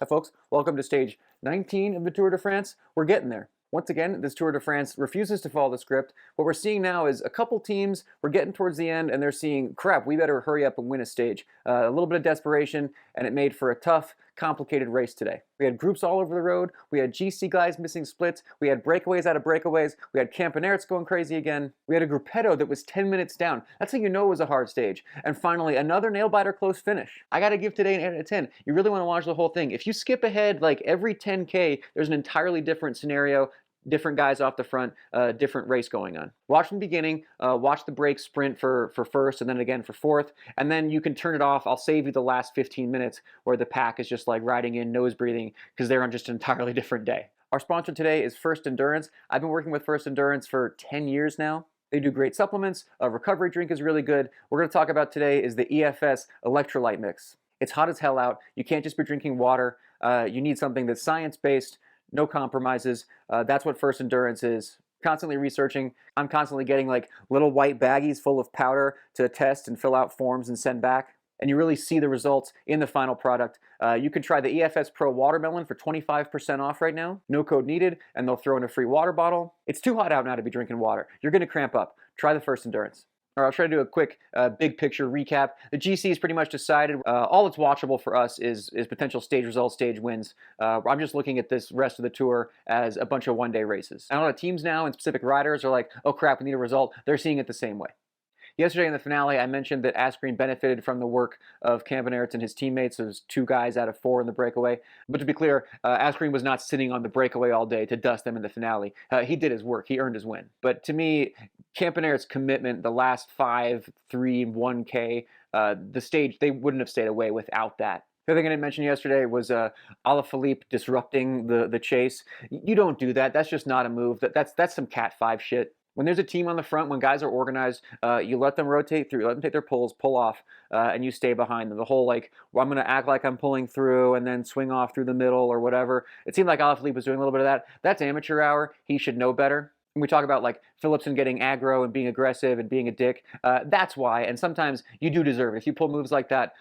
Hi folks, welcome to stage 19 of the Tour de France. We're getting there. Once again, this Tour de France refuses to follow the script. What we're seeing now is a couple teams, we're getting towards the end and they're seeing, crap, we better hurry up and win a stage. A little bit of desperation, and it made for a tough, complicated race today. We had groups all over the road, we had GC guys missing splits, we had breakaways out of breakaways, we had Campanearts going crazy again, we had a groupetto that was 10 minutes down. That's how you know it was a hard stage. And finally, another nail-biter close finish. I gotta give today an 8 out of 10. You really wanna watch the whole thing. If you skip ahead like every 10K, there's an entirely different scenario, different guys off the front, different race going on. Watch from the beginning, watch the break sprint for first and then again for fourth, and then you can turn it off. I'll save you the last 15 minutes where the pack is just like riding in, nose breathing, because they're on just an entirely different day. Our sponsor today is First Endurance. I've been working with First Endurance for 10 years now. They do great supplements. A recovery drink is really good. We're going to talk about today is the EFS electrolyte mix. It's hot as hell out. You can't just be drinking water. You need something that's science-based, no compromises. That's what First Endurance is. Constantly researching. I'm constantly getting like little white baggies full of powder to test and fill out forms and send back. And you really see the results in the final product. You can try the EFS Pro Watermelon for 25% off right now. No code needed, and they'll throw in a free water bottle. It's too hot out now to be drinking water. You're going to cramp up. Try the First Endurance. All right, I'll try to do a quick big picture recap. The GC is pretty much decided. All that's watchable for us is potential stage results, stage wins. I'm just looking at this rest of the tour as a bunch of one-day races. And a lot of teams now and specific riders are like, oh crap, we need a result. They're seeing it the same way. Yesterday in the finale, I mentioned that Asgreen benefited from the work of Campanearts and his teammates. There was 2 guys out of 4 in the breakaway. But to be clear, Asgreen was not sitting on the breakaway all day to dust them in the finale. He did his work. He earned his win. But to me, Campanearts' commitment, the last 5, 3, 1K, the stage, they wouldn't have stayed away without that. The other thing I didn't mention yesterday was Alaphilippe disrupting the chase. You don't do that. That's just not a move. That's some Cat 5 shit. When there's a team on the front, when guys are organized, you let them rotate through, let them take their pulls, pull off, and you stay behind them. The whole like, well, I'm going to act like I'm pulling through and then swing off through the middle or whatever. It seemed like Alaphilippe was doing a little bit of that. That's amateur hour. He should know better. When we talk about like Philipsen getting aggro and being aggressive and being a dick, that's why. And sometimes you do deserve it. If you pull moves like that,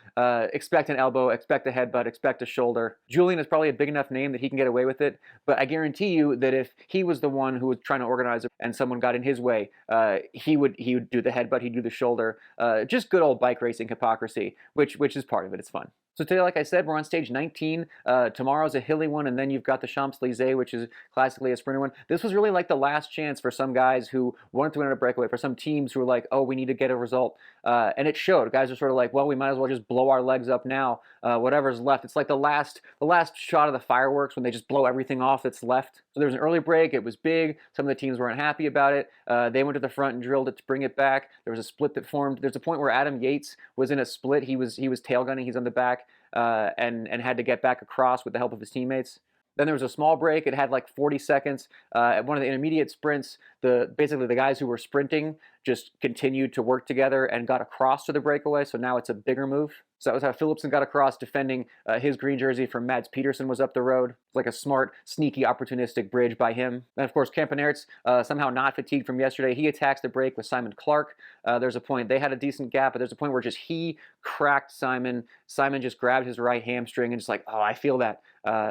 expect an elbow, expect a headbutt, expect a shoulder. Julian is probably a big enough name that he can get away with it. But I guarantee you that if he was the one who was trying to organize it and someone got in his way, he would do the headbutt, he'd do the shoulder. Just good old bike racing hypocrisy, which is part of it. It's fun. So today, like I said, we're on stage 19. Tomorrow's a hilly one, and then you've got the Champs-Élysées, which is classically a sprinter one. This was really like the last chance for some guys who wanted to win a breakaway, for some teams who were like, oh, we need to get a result. And it showed. Guys are sort of like, well, we might as well just blow our legs up now. Whatever's left. It's like the last shot of the fireworks when they just blow everything off that's left. So there was an early break. It was big. Some of the teams weren't happy about it. They went to the front and drilled it to bring it back. There was a split that formed. There's a point where Adam Yates was in a split. He was tail gunning. He's on the back. And had to get back across with the help of his teammates. Then there was a small break. It had like 40 seconds. At one of the intermediate sprints, basically the guys who were sprinting just continued to work together and got across to the breakaway. So now it's a bigger move. So that was how Philipsen got across, defending his green jersey from Mads Peterson was up the road. It's like a smart, sneaky, opportunistic bridge by him. And of course, Campanearts, somehow not fatigued from yesterday. He attacks the break with Simon Clark. There's a point, they had a decent gap, but there's a point where just he cracked Simon. Simon just grabbed his right hamstring and just like, oh, I feel that.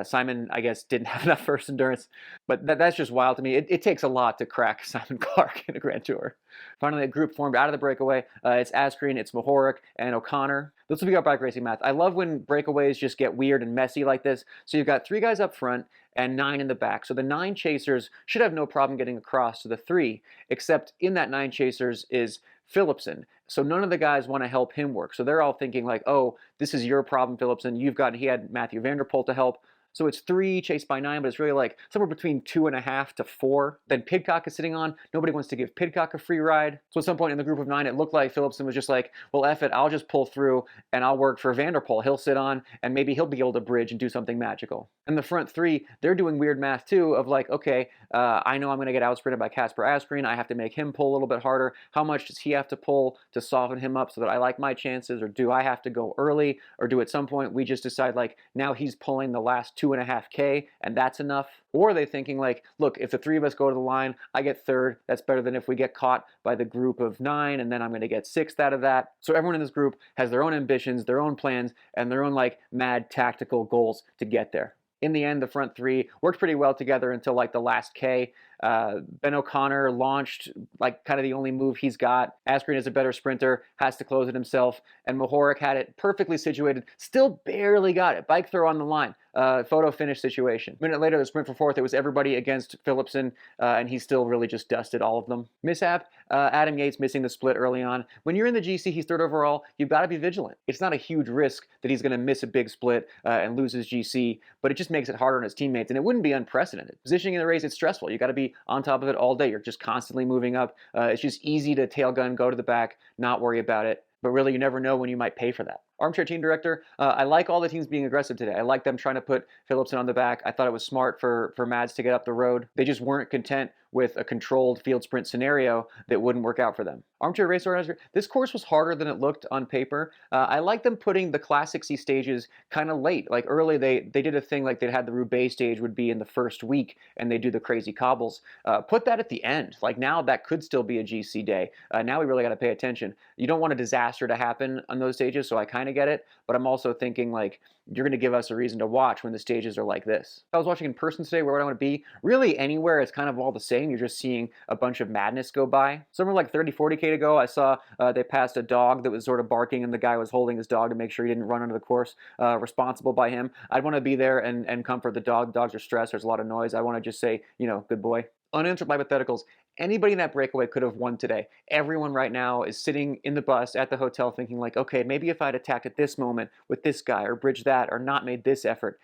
Simon, I guess, didn't have enough first endurance. But that's just wild to me. It takes a lot to crack Simon Clark in a Grand Tour. Finally, a group formed out of the breakaway. It's Asgreen, it's Mahoric, and O'Connor. This will be our bike racing math. I love when breakaways just get weird and messy like this. So you've got 3 guys up front and 9 in the back. So the 9 chasers should have no problem getting across to the 3, except in that 9 chasers is Philipsen. So none of the guys want to help him work. So they're all thinking like, oh, this is your problem, Philipsen. He had Matthew van der Poel to help. So it's 3 chased by 9, but it's really like somewhere between 2.5 to 4. Then Pidcock is sitting on. Nobody wants to give Pidcock a free ride. So at some point in the group of 9, it looked like Philipsen was just like, well, F it, I'll just pull through and I'll work for van der Poel. He'll sit on and maybe he'll be able to bridge and do something magical. And the front 3, they're doing weird math too of like, okay, I know I'm going to get outsprinted by Casper Asgreen. I have to make him pull a little bit harder. How much does he have to pull to soften him up so that I like my chances? Or do I have to go early? Or do at some point we just decide like, now he's pulling the last 2.5K and that's enough? Or are they thinking like, look, if the three of us go to the line, I get third. That's better than if we get caught by the group of 9 and then I'm going to get 6th out of that. So everyone in this group has their own ambitions, their own plans, and their own like mad tactical goals to get there. In the end, the front three worked pretty well together until like the last K. Ben O'Connor launched like kind of the only move he's got. Asgreen is a better sprinter, has to close it himself, and Mohoric had it perfectly situated, still barely got it. Bike throw on the line. Photo finish situation. A minute later, the sprint for 4th, it was everybody against Philipsen, and he still really just dusted all of them. Mishap, Adam Yates missing the split early on. When you're in the GC, he's 3rd overall, you've got to be vigilant. It's not a huge risk that he's going to miss a big split and lose his GC, but it just makes it harder on his teammates, and it wouldn't be unprecedented. Positioning in the race, it's stressful. You got to be on top of it all day. You're just constantly moving up. It's just easy to tail gun, go to the back, not worry about it. But really, you never know when you might pay for that. Armchair team director, I like all the teams being aggressive today. I like them trying to put Philipsen on the back. I thought it was smart for Mads to get up the road. They just weren't content with a controlled field sprint scenario that wouldn't work out for them. Armchair race organizer, this course was harder than it looked on paper. I like them putting the Classic C stages kind of late. Like early, they did a thing like they had the Roubaix stage would be in the first week and they do the crazy cobbles. Put that at the end. Like now that could still be a GC day. Now we really got to pay attention. You don't want a disaster to happen on those stages, so I kind of get it, but I'm also thinking like you're going to give us a reason to watch when the stages are like this. If I was watching in person today, where would I want to be? Really anywhere, it's kind of all the same. You're just seeing a bunch of madness go by. Somewhere like 30, 40K to go, I saw they passed a dog that was sort of barking and the guy was holding his dog to make sure he didn't run onto the course, responsible by him. I'd want to be there and comfort the dog. Dogs are stressed, there's a lot of noise. I want to just say, you know, good boy. Unanswered hypotheticals. Anybody in that breakaway could have won today. Everyone right now is sitting in the bus at the hotel thinking like, okay, maybe if I'd attacked at this moment with this guy or bridged that or not made this effort.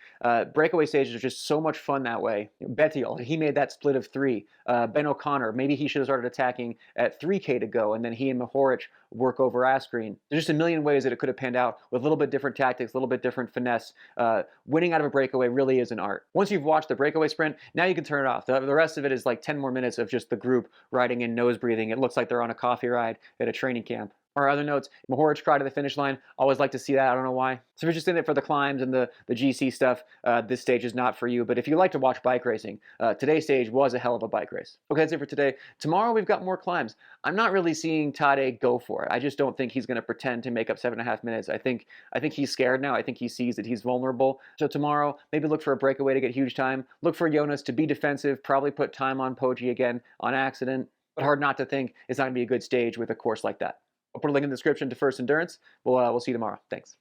Breakaway stages are just so much fun that way. Bettiol, he made that split of 3. Ben O'Connor, maybe he should have started attacking at 3K to go and then he and Mohoric work over Asgreen. There's just a million ways that it could have panned out with a little bit different tactics, a little bit different finesse. Winning out of a breakaway really is an art. Once you've watched the breakaway sprint, now you can turn it off. The rest of it is like 10 more minutes of just the group riding in nose breathing. It looks like they're on a coffee ride at a training camp. Or other notes, Mohoric cried to the finish line. Always like to see that. I don't know why. So if you're just in it for the climbs and the GC stuff, this stage is not for you. But if you like to watch bike racing, today's stage was a hell of a bike race. Okay, that's it for today. Tomorrow we've got more climbs. I'm not really seeing Tadej go for it. I just don't think he's going to pretend to make up 7.5 minutes. I think he's scared now. I think he sees that he's vulnerable. So tomorrow, maybe look for a breakaway to get huge time. Look for Jonas to be defensive, probably put time on Poggi again on accident. But hard not to think it's not going to be a good stage with a course like that. I'll put a link in the description to First Endurance. We'll see you tomorrow. Thanks.